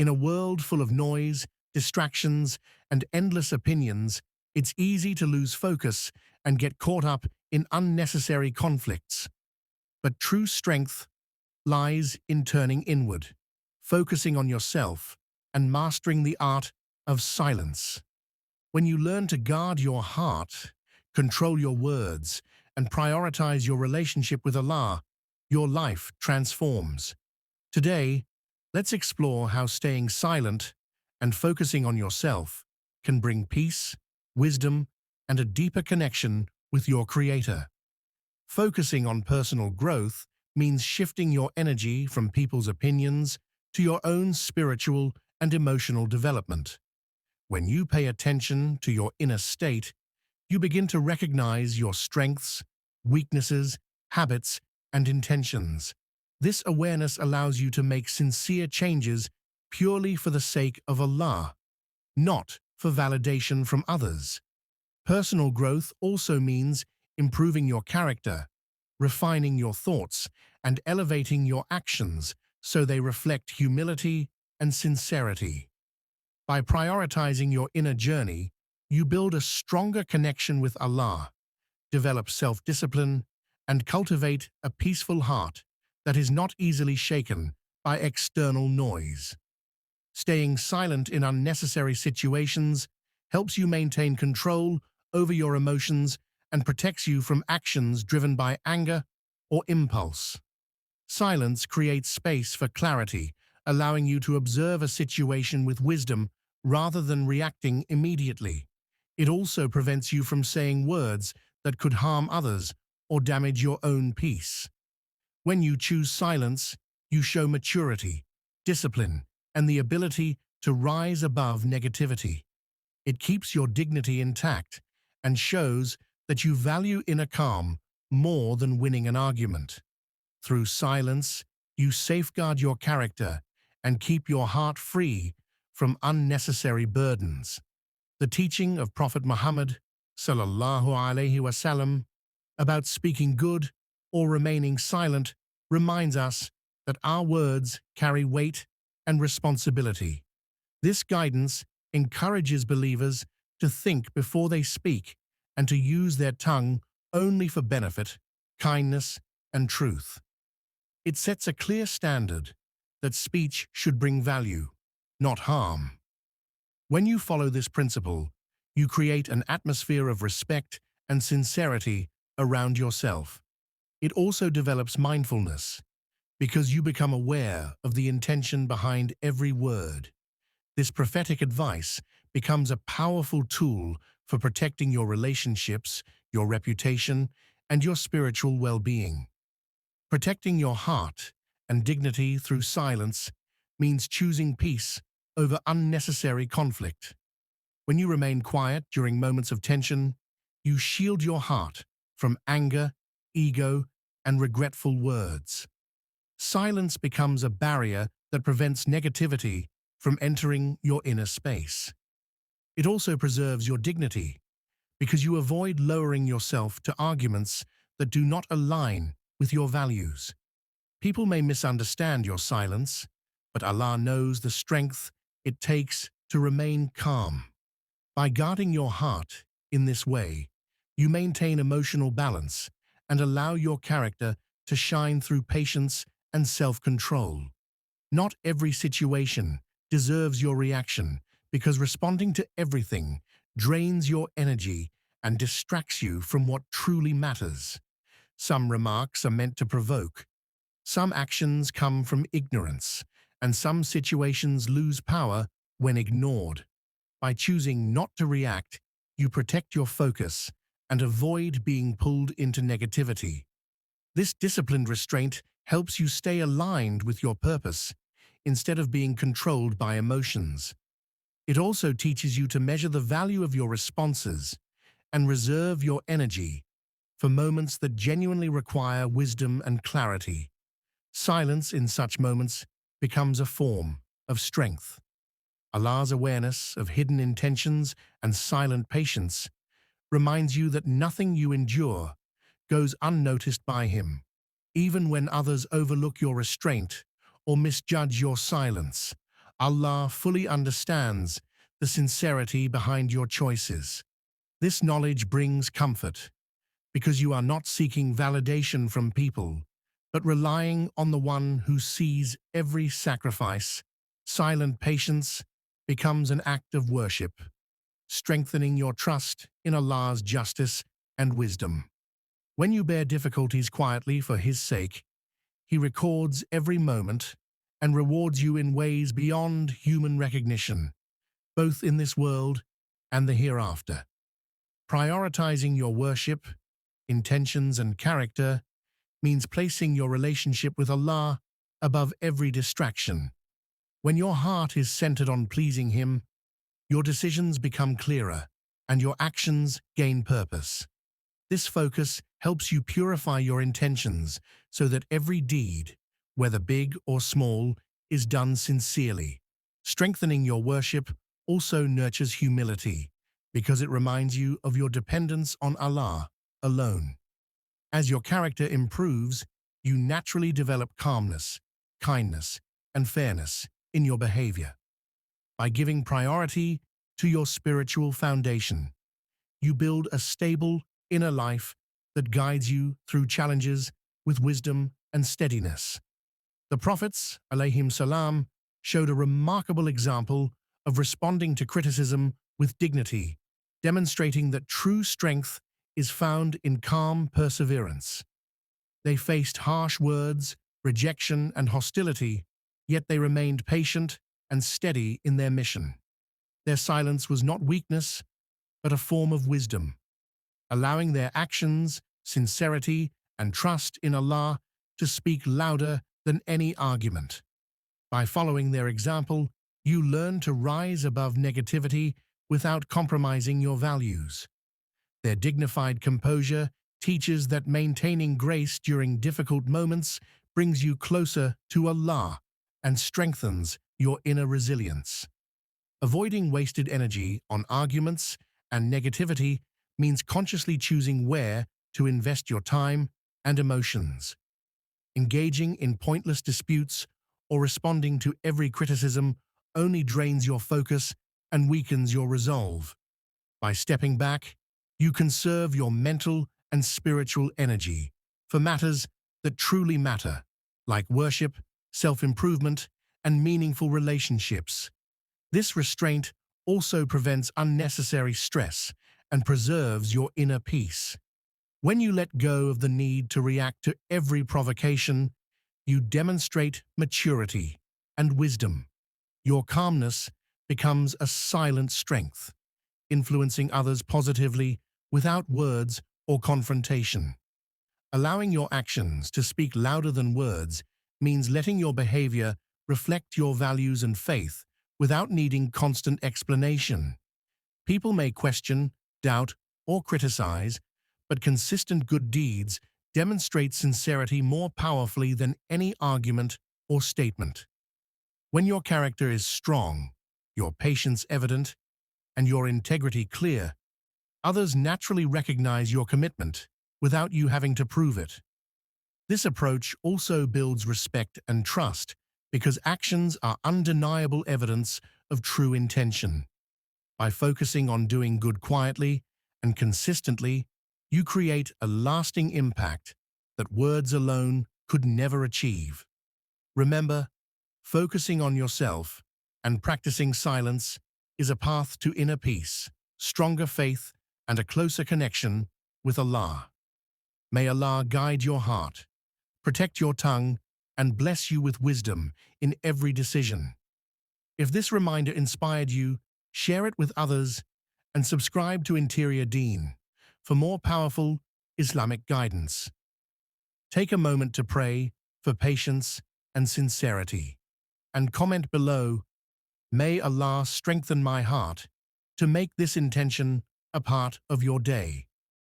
In a world full of noise, distractions, and endless opinions, it's easy to lose focus and get caught up in unnecessary conflicts. But true strength lies in turning inward, focusing on yourself, and mastering the art of silence. When you learn to guard your heart, control your words, and prioritize your relationship with Allah, your life transforms. Today, let's explore how staying silent and focusing on yourself can bring peace, wisdom, and a deeper connection with your Creator. Focusing on personal growth means shifting your energy from people's opinions to your own spiritual and emotional development. When you pay attention to your inner state, you begin to recognize your strengths, weaknesses, habits, and intentions. This awareness allows you to make sincere changes purely for the sake of Allah, not for validation from others. Personal growth also means improving your character, refining your thoughts, and elevating your actions so they reflect humility and sincerity. By prioritizing your inner journey, you build a stronger connection with Allah, develop self-discipline, and cultivate a peaceful heart that is not easily shaken by external noise. Staying silent in unnecessary situations helps you maintain control over your emotions and protects you from actions driven by anger or impulse. Silence creates space for clarity, allowing you to observe a situation with wisdom rather than reacting immediately. It also prevents you from saying words that could harm others or damage your own peace. When you choose silence, you show maturity, discipline, and the ability to rise above negativity. It keeps your dignity intact and shows that you value inner calm more than winning an argument. Through silence, you safeguard your character and keep your heart free from unnecessary burdens. The teaching of Prophet Muhammad sallallahu alaihi wasallam about speaking good or remaining silent reminds us that our words carry weight and responsibility. This guidance encourages believers to think before they speak and to use their tongue only for benefit, kindness, and truth. It sets a clear standard that speech should bring value, not harm. When you follow this principle, you create an atmosphere of respect and sincerity around yourself. It also develops mindfulness, because you become aware of the intention behind every word. This prophetic advice becomes a powerful tool for protecting your relationships, your reputation, and your spiritual well-being. Protecting your heart and dignity through silence means choosing peace over unnecessary conflict. When you remain quiet during moments of tension, you shield your heart from anger, ego, and regretful words. Silence becomes a barrier that prevents negativity from entering your inner space. It also preserves your dignity, because you avoid lowering yourself to arguments that do not align with your values. People may misunderstand your silence, but Allah knows the strength it takes to remain calm. By guarding your heart in this way, you maintain emotional balance and allow your character to shine through patience and self-control. Not every situation deserves your reaction, because responding to everything drains your energy and distracts you from what truly matters. Some remarks are meant to provoke, some actions come from ignorance, and some situations lose power when ignored. By choosing not to react, you protect your focus and avoid being pulled into negativity. This disciplined restraint helps you stay aligned with your purpose instead of being controlled by emotions. It also teaches you to measure the value of your responses and reserve your energy for moments that genuinely require wisdom and clarity. Silence in such moments becomes a form of strength. Allah's awareness of hidden intentions and silent patience reminds you that nothing you endure goes unnoticed by Him. Even when others overlook your restraint or misjudge your silence, Allah fully understands the sincerity behind your choices. This knowledge brings comfort because you are not seeking validation from people, but relying on the one who sees every sacrifice. Silent patience becomes an act of worship, strengthening your trust in Allah's justice and wisdom. When you bear difficulties quietly for His sake, He records every moment and rewards you in ways beyond human recognition, both in this world and the hereafter. Prioritizing your worship, intentions, and character means placing your relationship with Allah above every distraction. When your heart is centered on pleasing Him, your decisions become clearer and your actions gain purpose. This focus helps you purify your intentions so that every deed, whether big or small, is done sincerely. Strengthening your worship also nurtures humility because it reminds you of your dependence on Allah alone. As your character improves, you naturally develop calmness, kindness, and fairness in your behavior. By giving priority to your spiritual foundation, you build a stable inner life that guides you through challenges with wisdom and steadiness. The prophets, alayhim salam, showed a remarkable example of responding to criticism with dignity, demonstrating that true strength is found in calm perseverance. They faced harsh words, rejection, and hostility, yet they remained patient and steady in their mission. Their silence was not weakness, but a form of wisdom, allowing their actions, sincerity, and trust in Allah to speak louder than any argument. By following their example, you learn to rise above negativity without compromising your values. Their dignified composure teaches that maintaining grace during difficult moments brings you closer to Allah and strengthens your inner resilience. Avoiding wasted energy on arguments and negativity means consciously choosing where to invest your time and emotions. Engaging in pointless disputes or responding to every criticism only drains your focus and weakens your resolve. By stepping back, you conserve your mental and spiritual energy for matters that truly matter, like worship, self-improvement, and meaningful relationships. This restraint also prevents unnecessary stress and preserves your inner peace. When you let go of the need to react to every provocation, you demonstrate maturity and wisdom. Your calmness becomes a silent strength, influencing others positively without words or confrontation. Allowing your actions to speak louder than words means letting your behavior reflect your values and faith without needing constant explanation. People may question, doubt, or criticize, but consistent good deeds demonstrate sincerity more powerfully than any argument or statement. When your character is strong, your patience evident, and your integrity clear, others naturally recognize your commitment without you having to prove it. This approach also builds respect and trust because actions are undeniable evidence of true intention. By focusing on doing good quietly and consistently, you create a lasting impact that words alone could never achieve. Remember, focusing on yourself and practicing silence is a path to inner peace, stronger faith, and a closer connection with Allah. May Allah guide your heart, protect your tongue, and bless you with wisdom in every decision. If this reminder inspired you, share it with others and subscribe to Interior Deen for more powerful Islamic guidance. Take a moment to pray for patience and sincerity, and comment below, "May Allah strengthen my heart to make this intention a part of your day."